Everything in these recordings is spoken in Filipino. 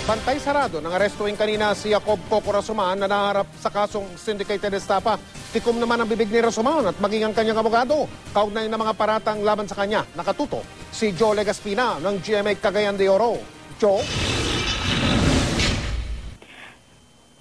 Bantay sarado ng arestuin kanina si Jacob Coco Rasuman na naharap sa kasong syndicated estafa. Tikom naman ang bibig ni Rasuman at maging ang kanyang abogado. Kaugnay ng mga paratang laban sa kanya, nakatuto si Joe Legaspina ng GMA Cagayan de Oro. Joe?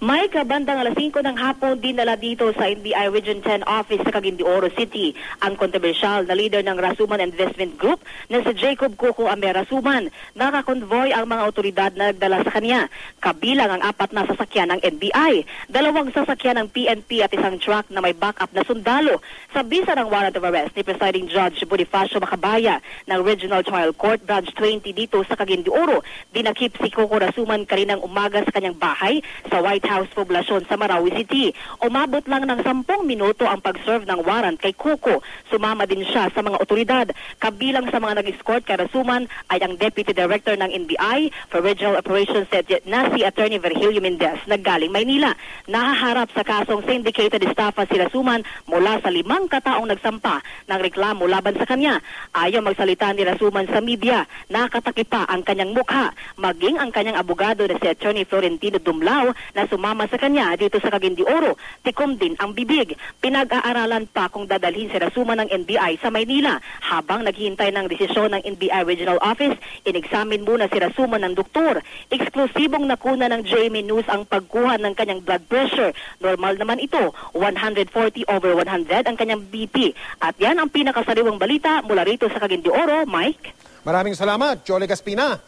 May kabandang alas 5 ng hapon dinala dito sa NBI Region 10 Office sa Cagayan de Oro City ang kontrobersyal na leader ng Rasuman Investment Group na si Jacob Coco Ame Rasuman. Nakakonvoy ang mga otoridad na nagdala sa kanya, kabilang ang 4 na sasakyan ng NBI, 2 sasakyan ng PNP at isang truck na may backup na sundalo. Sa bisa ng warrant of arrest ni Presiding Judge Bonifacio Macabaya ng Regional Trial Court Branch 20 dito sa Cagayan de Oro, dinakip si Coco Rasuman kaninang umaga sa kanyang bahay sa White House Poblasyon sa Marawi City. Umabot lang ng 10 minuto ang pag-serve ng warrant kay Coco. Sumama din siya sa mga otoridad. Kabilang sa mga nag-escort kay Rasuman ay ang Deputy Director ng NBI for Regional Operations na si Attorney Virgilio Mendez na galing Maynila. Nahaharap sa kasong syndicated estafa si Rasuman mula sa 5 kataong nagsampa ng reklamo laban sa kanya. Ayaw magsalita ni Rasuman sa media. Nakatakip pa ang kanyang mukha. Maging ang kanyang abogado na si Attorney Florentino Dumlao na sumama sa kanya dito sa Cagayan de Oro, tikom din ang bibig. Pinag-aaralan pa kung dadalhin si Rasuman ng NBI sa Maynila. Habang naghihintay ng desisyon ng NBI Regional Office, inexamine muna si Rasuman ng doktor. Eksklusibong nakuna ng GMA News ang pagkuha ng kanyang blood pressure. Normal naman ito, 140/100 ang kanyang BP. At yan ang pinakasariwang balita mula rito sa Cagayan de Oro, Mike. Maraming salamat, Joe Legaspina.